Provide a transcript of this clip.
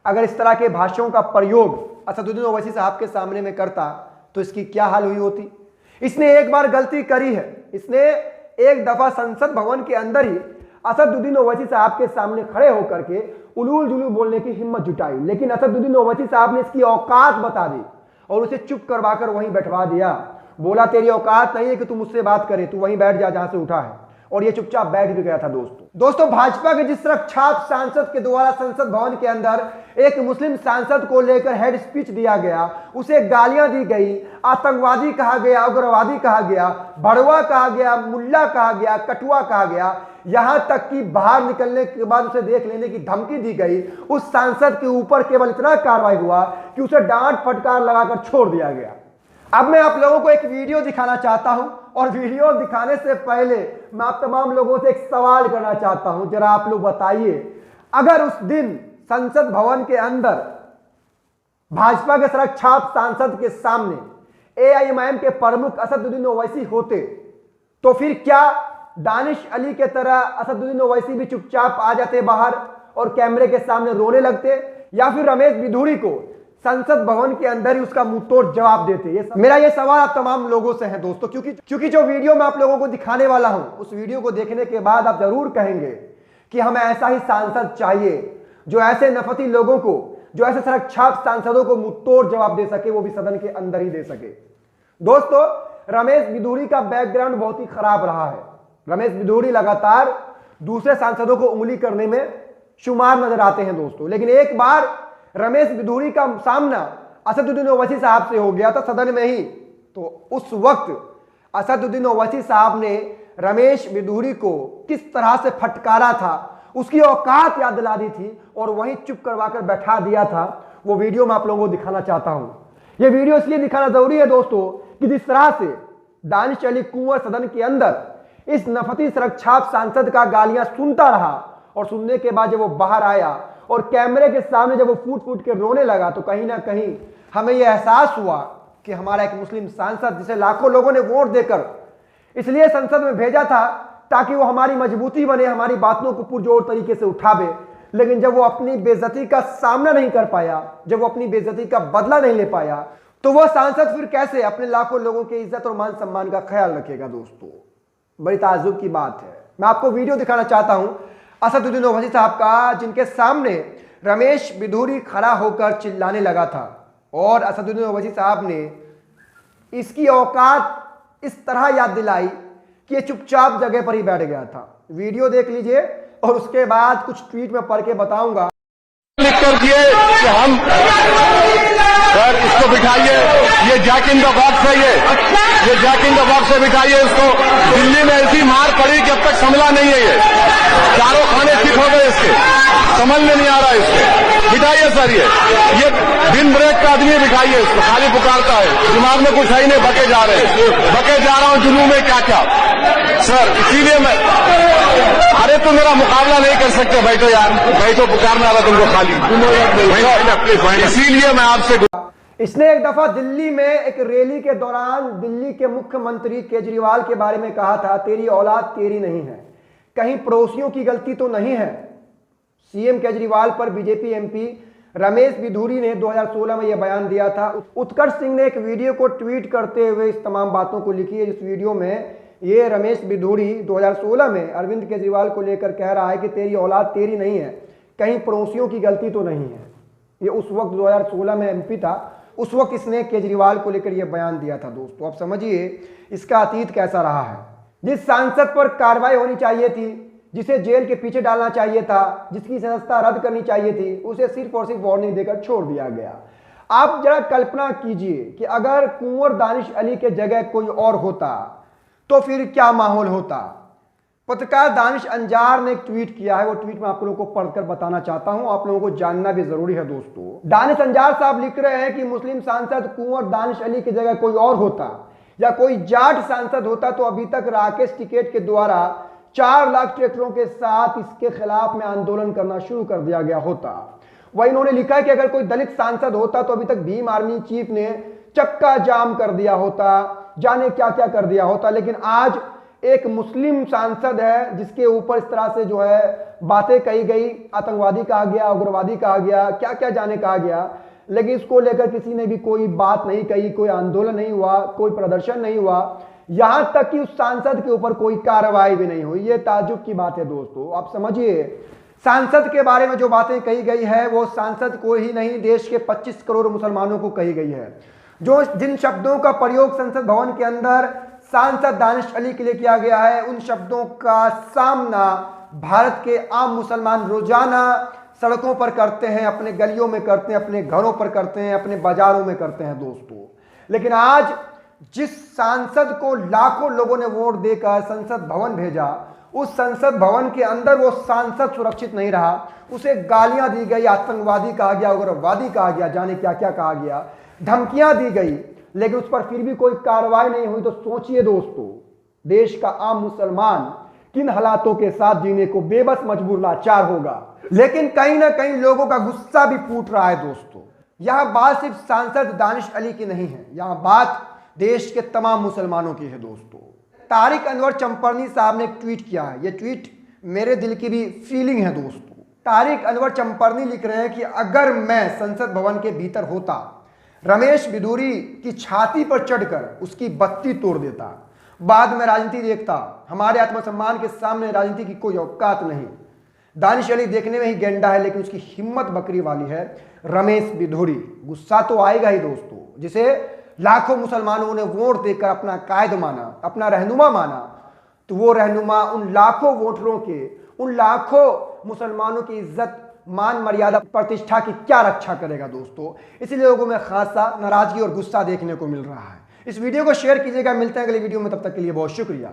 अगर इस तरह के भाषणों का प्रयोग असदुद्दीन ओवैसी साहब के सामने में करता तो इसकी क्या हाल हुई होती। इसने एक बार गलती करी है, इसने एक दफा संसद भवन के अंदर ही असदुद्दीन ओवैसी साहब के सामने खड़े होकर के उलूल जुलूल बोलने की हिम्मत जुटाई, लेकिन असदुद्दीन ओवैसी साहब ने इसकी औकात बता दी और उसे चुप करवाकर वहीं बैठवा दिया। बोला तेरी औकात नहीं है कि तू मुझसे बात करे, तू वहीं बैठ जा जहां से उठा है, और ये चुपचाप बैठ भी गया था। दोस्तों भाजपा के जिस तरह छाप सांसद के द्वारा संसद भवन के अंदर एक मुस्लिम सांसद को लेकर हेड स्पीच दिया गया, उसे गालियां दी गई, आतंकवादी कहा गया, उग्रवादी कहा गया, भड़वा कहा गया, मुल्ला कहा गया, कटुआ कहा गया, यहां तक कि बाहर निकलने के बाद उसे देख लेने की धमकी दी गई। उस सांसद के ऊपर केवल इतना कार्रवाई हुआ कि उसे डांट फटकार लगाकर छोड़ दिया गया। अब मैं आप लोगों को एक वीडियो दिखाना चाहता हूं, और वीडियो दिखाने से पहले मैं आप तमाम लोगों से एक सवाल करना चाहता हूं। जरा आप लोग बताइए, अगर उस दिन संसद भवन के अंदर भाजपा के सड़क छाप सांसद के सामने एआईएमआईएम के प्रमुख असदुद्दीन ओवैसी होते, तो फिर क्या दानिश अली के तरह असदुद्दीन ओवैसी भी चुपचाप आ जाते बाहर और कैमरे के सामने रोने लगते, या फिर रमेश बिधूड़ी को संसद भवन के अंदर ही उसका मुंहतोड़ जवाब देते? मेरा ये सवाल आप तमाम लोगों से है दोस्तों, क्योंकि जो वीडियो मैं आप लोगों को दिखाने वाला हूं, उस वीडियो को देखने के बाद आप जरूर कहेंगे कि हमें ऐसा ही सांसद चाहिए जो ऐसे नफती लोगों को, जो ऐसे सड़क छाप सांसदों को मुंहतोड़ जवाब दे सके, वो भी सदन के अंदर ही दे सके। दोस्तों रमेश बिधूड़ी का बैकग्राउंड बहुत ही खराब रहा है। रमेश बिधूड़ी लगातार दूसरे सांसदों को उंगली करने में शुमार नजर आते हैं दोस्तों, लेकिन एक बार रमेश बिधूड़ी का सामना असदुद्दीन ओवैसी साहब से हो गया था सदन में ही, तो उस वक्त असदुद्दीन ओवैसी साहब ने रमेश बिधूड़ी को किस तरह से फटकारा था, उसकी औकात याद दिला दी थी और वहीं चुप करवाकर बैठा दिया था। वो वीडियो मैं आप लोगों को दिखाना चाहता हूं। यह वीडियो इसलिए दिखाना जरूरी है दोस्तों कि जिस तरह से दानिश अली कुंवर सदन के अंदर इस नफती सड़क छाप सांसद का गालियां सुनता रहा, और सुनने के बाद जब वो बाहर आया और कैमरे के सामने जब वो फूट फूट के रोने लगा, तो कहीं ना कहीं हमें यह एहसास हुआ कि हमारा एक मुस्लिम सांसद, जिसे लाखों लोगों ने वोट देकर इसलिए संसद में भेजा था ताकि वो हमारी मजबूती बने, हमारी बातों को पुरजोर तरीके से उठावे, लेकिन जब वो अपनी बेइज्जती का सामना नहीं कर पाया, जब वो अपनी बेइज्जती का बदला नहीं ले पाया, तो वह सांसद फिर कैसे अपने लाखों लोगों की इज्जत और मान सम्मान का ख्याल रखेगा? दोस्तों बड़ी ताज्जुब की बात है। मैं आपको वीडियो दिखाना चाहता हूं असदुद्दीन ओवैसी साहब का, जिनके सामने रमेश बिधूड़ी खड़ा होकर चिल्लाने लगा था, और असदुद्दीन ओवैसी साहब ने इसकी औकात इस तरह याद दिलाई कि ये चुपचाप जगह पर ही बैठ गया था। वीडियो देख लीजिए और उसके बाद कुछ ट्वीट में पढ़ के बताऊंगा। लिख कर दिए कि हम सर इसको बिठाइए, ये जैक इन द बॉक्स है, ये जैक इन द बॉक्स है, बिठाइए इसको। दिल्ली में ऐसी मार पड़ी कि अब तक संभला नहीं है, ये चारों खाने ठीक हो गए इसके, समझ में नहीं आ रहा है इसको। बिठाइए सर, ये बिन ब्रेक का आदमी बिठाइए इसको, खाली पुकारता है, दिमाग में कुछ है ही नहीं, बके जा रहे हैं, बके जा रहा हूं जुनून में क्या क्या सर। इसीलिए मैं, अरे तुम मेरा मुकाबला नहीं कर सकते, बैठो यार, बैठो, पुकारने वाला तुमको खाली, इसीलिए मैं आपसे। इसने एक दफा दिल्ली में एक रैली के दौरान दिल्ली के मुख्यमंत्री केजरीवाल के बारे में कहा था, तेरी औलाद तेरी नहीं है, कहीं पड़ोसियों की गलती तो नहीं है। सीएम केजरीवाल पर बीजेपी एमपी रमेश बिधूड़ी ने 2016 में यह बयान दिया था। उत्कर्ष सिंह ने एक वीडियो को ट्वीट करते हुए इस तमाम बातों को लिखी है। इस वीडियो में ये रमेश बिधूड़ी 2016 में अरविंद केजरीवाल को लेकर कह रहा है कि तेरी औलाद तेरी नहीं है, कहीं पड़ोसियों की गलती तो नहीं है। ये उस वक्त 2016 में एमपी था, उस वक्त इसने केजरीवाल को लेकर यह बयान दिया था। दोस्तों आप समझिए इसका अतीत कैसा रहा है। जिस सांसद पर कार्रवाई होनी चाहिए थी, जिसे जेल के पीछे डालना चाहिए था, जिसकी सदस्यता रद्द करनी चाहिए थी, उसे सिर्फ और सिर्फ वार्निंग देकर छोड़ दिया गया। आप जरा कल्पना कीजिए कि अगर कुंवर दानिश अली के जगह कोई और होता तो फिर क्या माहौल होता। पत्रकार दानिश अंजार ने एक ट्वीट किया है, वो ट्वीट मैं आप लोगों को पढ़कर बताना चाहता हूं, आप लोगों को जानना भी जरूरी है। दोस्तों दानिश अंजार साहब लिख रहे हैं कि मुस्लिम सांसद कुंवर दानिश अली की जगह कोई और होता या कोई जाट सांसद होता तो अभी तक राकेश टिकैत के द्वारा 4 लाख ट्रैक्टरों के साथ इसके खिलाफ में आंदोलन करना शुरू कर दिया गया होता। वही इन्होंने लिखा है कि अगर कोई दलित सांसद होता तो अभी तक भीम आर्मी चीफ ने चक्का जाम कर दिया होता, जाने क्या क्या कर दिया होता। लेकिन आज एक मुस्लिम सांसद है जिसके ऊपर इस तरह से जो है बातें कही गई, आतंकवादी कहा गया, उग्रवादी कहा गया, क्या क्या जाने कहा गया, लेकिन इसको लेकर किसी ने भी कोई बात नहीं कही, कोई आंदोलन नहीं हुआ, कोई प्रदर्शन नहीं हुआ, यहां तक कि उस सांसद के ऊपर कोई कार्रवाई भी नहीं हुई। ये ताज्जुब की बात है दोस्तों। आप समझिए, सांसद के बारे में जो बातें कही गई है वो सांसद को ही नहीं, देश के 25 करोड़ मुसलमानों को कही गई है। जो जिन शब्दों का प्रयोग संसद भवन के अंदर सांसद दानिश अली के लिए किया गया है, उन शब्दों का सामना भारत के आम मुसलमान रोजाना सड़कों पर करते हैं, अपने गलियों में करते हैं, अपने घरों पर करते हैं, अपने बाजारों में करते हैं दोस्तों। लेकिन आज जिस सांसद को लाखों लोगों ने वोट देकर संसद भवन भेजा, उस संसद भवन के अंदर वो सांसद सुरक्षित नहीं रहा, उसे गालियां दी गई, आतंकवादी कहा गया, उग्रवादी कहा गया, जाने क्या क्या कहा गया, धमकियां दी गई, लेकिन उस पर फिर भी कोई कार्रवाई नहीं हुई। तो सोचिए दोस्तों, देश का आम मुसलमान किन हालातों के साथ जीने को बेबस, मजबूर, लाचार होगा। लेकिन कहीं ना कहीं लोगों का गुस्सा भी फूट रहा है दोस्तों। यह बात सिर्फ सांसद दानिश अली की नहीं है, यह बात देश के तमाम मुसलमानों की है दोस्तों। तारिक अनवर चंपरनी साहब ने एक ट्वीट किया है, यह ट्वीट मेरे दिल की भी फीलिंग है दोस्तों। तारिक अनवर चंपरनी लिख रहे हैं कि अगर मैं संसद भवन के भीतर होता, रमेश बिधूरी की छाती पर चढ़कर उसकी बत्ती तोड़ देता, बाद में राजनीति देखता। हमारे आत्मसम्मान के सामने राजनीति की कोई औकात नहीं। दानिश अली देखने में ही गेंडा है, लेकिन उसकी हिम्मत बकरी वाली है। रमेश बिधूरी, गुस्सा तो आएगा ही दोस्तों, जिसे लाखों मुसलमानों ने वोट देकर अपना कायद माना, अपना रहनुमा माना, तो वो रहनुमा उन लाखों वोटरों के, उन लाखों मुसलमानों की इज्जत, मान, मर्यादा, प्रतिष्ठा की क्या रक्षा करेगा दोस्तों। इसलिए लोगों में खासा नाराजगी और गुस्सा देखने को मिल रहा है। इस वीडियो को शेयर कीजिएगा। मिलते हैं अगली वीडियो में, तब तक के लिए बहुत शुक्रिया।